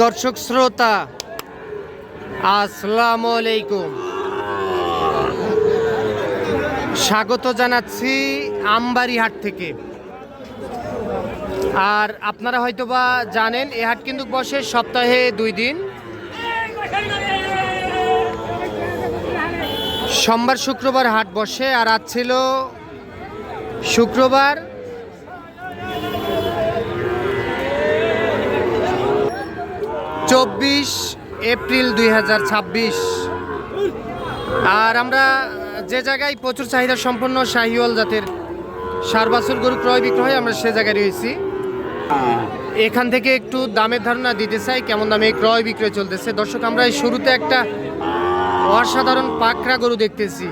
দর্শক শ্রোতা আসসালামু আলাইকুম, স্বাগত জানাচ্ছি আমবাড়ি হাট থেকে। আর আপনারা হয়তোবা জানেন এই হাট কিন্তু বসে সপ্তাহে 2 দিন, সোমবার শুক্রবার হাট বসে। আর আজ ছিল শুক্রবার, 24 এপ্রিল 2026। আর আমরা যে জায়গায় প্রচুর চাহিদা সম্পন্ন শাহিওয়াল জাতের ষাঁড় বাছুর গরু ক্রয় বিক্রয়, আমরা সে জায়গায় রয়েছি। এখান থেকে একটু দামের ধারণা দিতে চাই, কেমন দামে ক্রয় বিক্রয় চলতেছে। দর্শক, আমরা এই শুরুতে একটা অসাধারণ পাকড়া গরু দেখতেছি।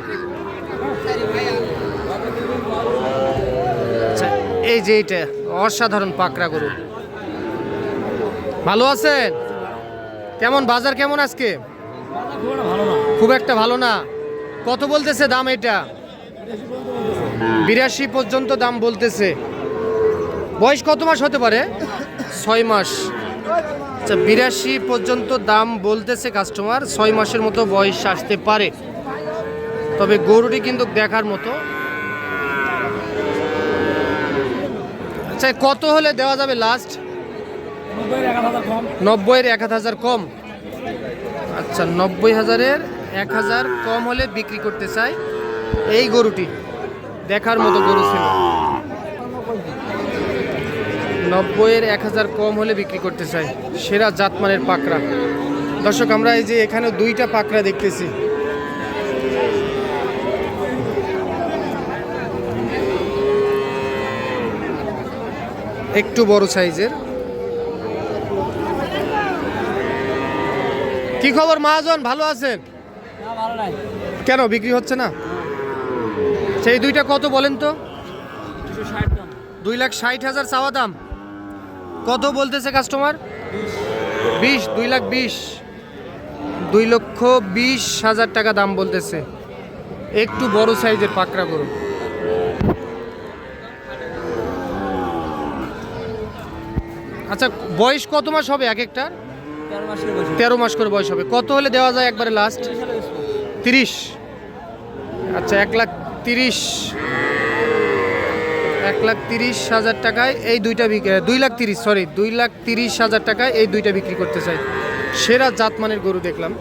এই যে এটা অসাধারণ পাকড়া গরু। ভালো আছেন? কেমন বাজার কেমন আজকে? খুব একটা ভালো না। কত বলতেছে দাম? এটা 82 পর্যন্ত দাম বলতেছে। বয়স কত মাস হতে পারে? 6 মাস। আচ্ছা, 82 পর্যন্ত দাম বলতেছে কাস্টমার। 6 মাসের মতো বয়স আসতে পারে। তবে গরুটি কিন্তু দেখার মতো। আচ্ছা, কত হলে দেওয়া যাবে লাস্ট? 90-এর 1000 কম। আচ্ছা, 90,000-এর 1000 কম হলে বিক্রি করতে চাই। এই গরুটি দেখার মতো গরু ছিল। 90-এর 1000 কম হলে বিক্রি করতে চাই। সেরা জাতমানের পাকড়া। দর্শক, আমরা এই যে এখানে 2টা পাকড়া দেখতেছি। একটু বড় সাইজের। কি খবর মহাজন, ভালো আছেন? কেন বিক্রি হচ্ছে না? সেই 2টা কত বলেন তো? 2,60,000 চাওয়া দাম। কত বলতেছে কাস্টমার? 20, 2,20,000, 2,20,000 টাকা দাম বলতেছে। একটু বড় সাইজের পাকড়া গরু। আচ্ছা, বয়স কত মাস হবে এক একটার? 13 মাস করে বয়স হবে। কত হলে দেওয়া যায় একবারে লাস্ট? 30। আচ্ছা, 1,30,000 টাকায় এই 2টা বিক্রি, 2,30,000 টাকায় এই 2টা বিক্রি করতে চাই। সেরা জাতমানের গরু দেখলাম।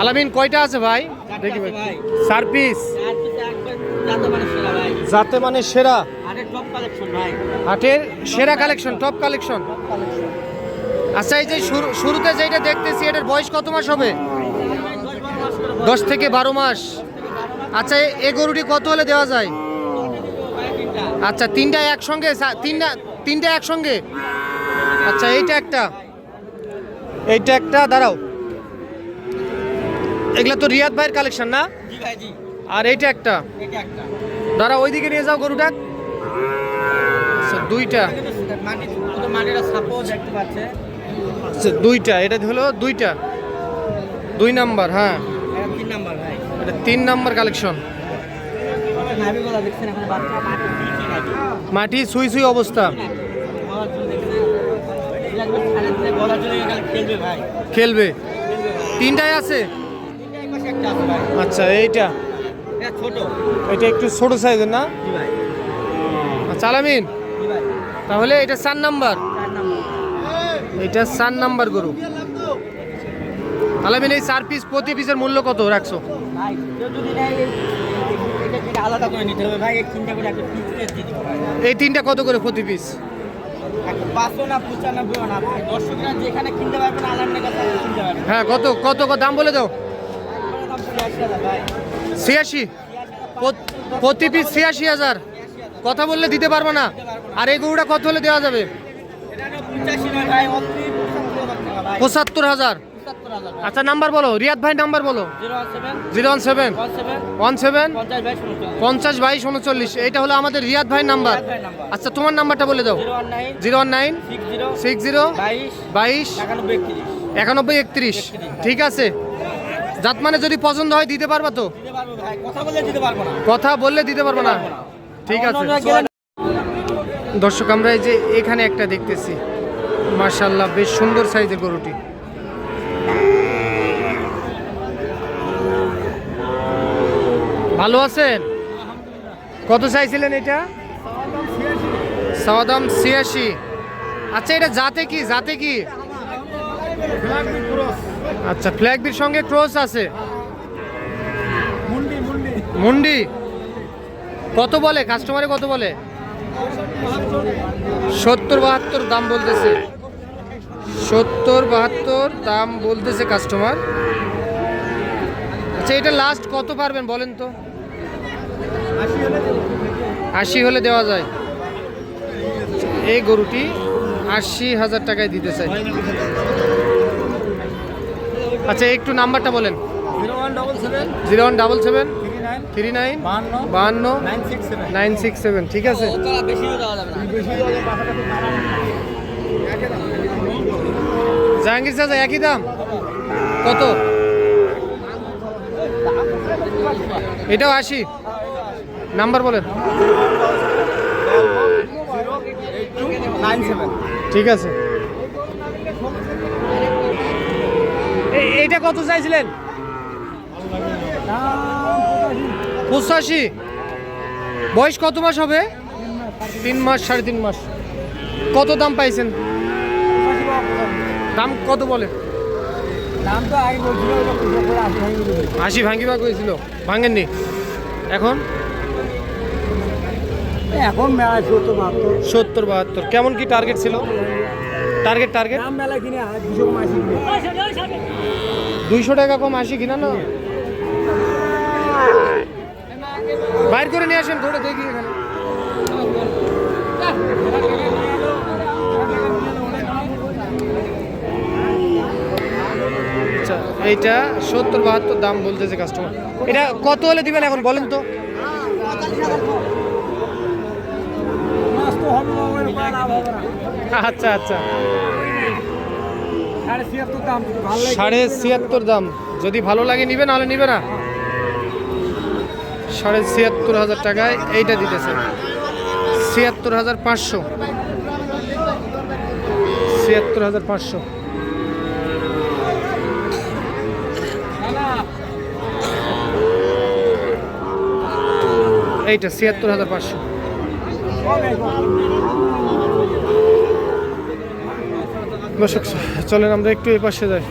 আলামিন, কয়টা আছে ভাই? দেখি ভাই। 4 পিস। জাতে মানে সেরা, হাটের সেরা কালেকশন, টপ কালেকশন। আচ্ছা, এই যে শুরুতে যেটা দেখতেছি, এটার বয়স কত মাস হবে? 10 থেকে 12 মাস। আচ্ছা, এই গরুটি কত হলে দেওয়া যায়? আচ্ছা, 3টা একসঙ্গে? 3টা একসঙ্গে? আচ্ছা, এইটা একটা, দাঁড়াও। এগুলা তো রিয়াদ ভাইয়ের কালেকশন না? আর এইটা একটা, দাঁড়াও, ওইদিকে নিয়ে যাও গরুটা। আচ্ছা, 2টা। আচ্ছা, 2টা। এটা হলো 2টা, 2 নাম্বার। হ্যাঁ, এটা 3 নাম্বার কালেকশন। মাটি সুই সুই অবস্থা। খেলবে। 3টাই আছে? আচ্ছা, এইটা এটা একটু ছোট সাইজের না? আচ্ছা আলামিন, তাহলে এটা 4 নাম্বার। এটা 4 নাম্বার গরু। আলামিন, এই 4 পিস প্রতি পিসের মূল্য কত রাখছো? এই 3টা কত করে প্রতি পিস? হ্যাঁ, কত কত দাম বলে দাও। 86 প্রতি পিস? 86,000 কথা বললে দিতে পারবো না। আর এই গরুটা কত হলে দেওয়া যাবে? 75,000। আচ্ছা, নাম্বার বলো, রিয়াদ ভাই নাম্বার বলো। 017 17 50 22 39। এইটা হলো আমাদের রিয়াদ ভাই নাম্বার। আচ্ছা, তোমার নাম্বারটা বলে দাও। 019 60 22 91 31। ঠিক আছে, জাত মানে যদি পছন্দ হয় দিতে পারবা তো? কথা বললে দিতে পারবো না। ঠিক আছে। দর্শক আমরা এই যে এখানে একটা দেখতেছি, মাশাআল্লাহ বেশ সুন্দর সাইজের গরুটি। ভালো আছেন? কত চাইছিলেন এটা? সাওয়া দাম ৮৬। আচ্ছা এটা জাতে কি, জাতে কি? আচ্ছা ফ্ল্যাগবির সঙ্গে ক্রস আছে। মুন্ডি কত বলে কাস্টমারে, কত বলে? ৭০-৭২ দাম বলতেছে, ৭০-৭২ দাম বলতেছে কাস্টমার। আচ্ছা এটা লাস্ট কত পারবেন বলেন তো? ৮০ হলে দেওয়া যায়। এই গরুটি ৮০,০০০ টাকায় দিতে চাই। আচ্ছা একটু নাম্বারটা বলেন। 0177 39 52 967। ঠিক আছে, জাহাঙ্গীর চাচা একই দাম কত? এটাও ৮০। নাম্বার বলেন। ঠিক আছে। এইটা কত চাইছিলেন? ৮৫। বয়স কত মাস হবে? 3 মাস, 3.5 মাস। কত দাম পাইছেন? দাম কত বলে? দাম তো আগে বলছিল ৮০ ভাঙিবা কইছিল, ভাঙেননি? এখন এখন মেলা ৭০-৭২। কেমন কি টার্গেট ছিল? টার্গেট দাম মেলা কিনে 200 কম 80 কিনে। 200 টাকা কম 80 কিনা না? বাইর করে নিয়ে আসেন, ঘুরে দেখি এখানে। আচ্ছা এইটা ৭০-৭২ দাম বলতেছে কাস্টমার। এটা কত হলে দিবেন এখন বলেন তো? আচ্ছা আচ্ছা ৭৭.৫ দাম। যদি ভালো লাগে নিবে, নাহলে নিবে না। ৭৭,৫০০ টাকায় এইটা দিতেছে। ৭৬,৫০০। ৭৬,৫০০। এইটা ৭৬,৫০০। দর্শক চলেন আমরা একটু এই পাশে যাই।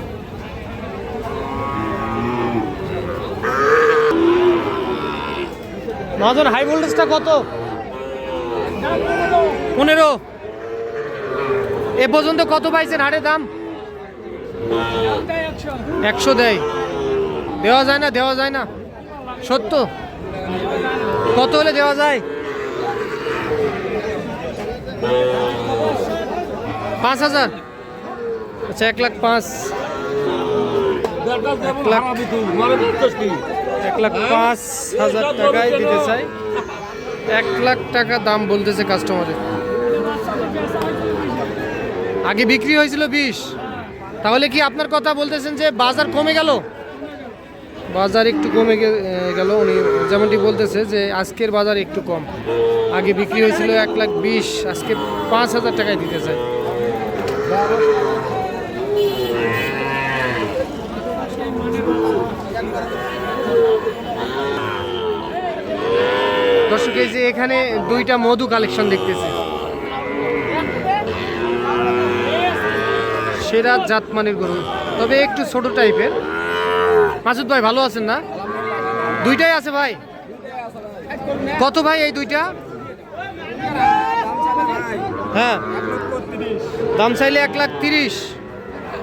মহাজন হাই ভোল্টেজটা কত? 15। এ পর্যন্ত কত পাইছেন হাটে দাম? 100 দেয়। দেওয়া যায় না, দেওয়া যায় না। সত্য কত হলে দেওয়া যায়? 5,000। আচ্ছা 1,05,000। 1,05,000 টাকায় দিতে চাই। 1,00,000 টাকা দাম বলতেছে কাস্টমারের। আগে বিক্রি হয়েছিল 20। তাহলে কি আপনার কথা বলতেছেন যে বাজার কমে গেল? বাজার একটু কমে গেল। উনি যেমনটি বলতেছে যে আজকের বাজার একটু কম। আগে বিক্রি হয়েছিল 1,20,000, আজকে 5,000 টাকায় দিতে চাই। দর্শক এই যে এখানে দুইটা মধু কালেকশন দেখতেছি, সেরা জাতমানের গরু, তবে একটু ছোট টাইপের। মাসুদ ভাই ভালো আছেন না? দুইটাই আছে ভাই। কত ভাই এই দুইটা? হ্যাঁ দাম চাইলে 1,30,000।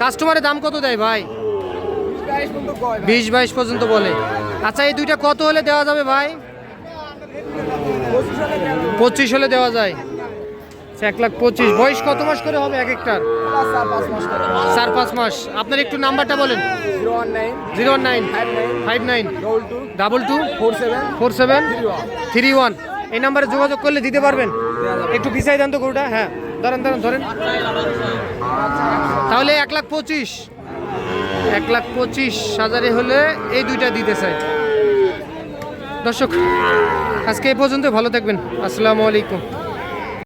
কাস্টমারের দাম কত দেয় ভাই? 20-22 পর্যন্ত বলে। আচ্ছা এই দুইটা কত হলে দেওয়া যাবে ভাই? 25 হলে দেওয়া যায়। 1,25,000। বয়স কত মাস করে হবে এক একটার? 4-5 মাস। আপনার একটু নাম্বারটা বলেন। 019-59-22-47-31। এই নাম্বারে যোগাযোগ করলে দিতে পারবেন। একটু পিছাই দেন তো গরুটা। হ্যাঁ ধরেন ধরেন। তাহলে 1,25,000। 1,25,000 হলে এই দুইটা দিতে চাই। দর্শক আজকে এই পর্যন্ত, ভালো থাকবেন। আসসালামু আলাইকুম।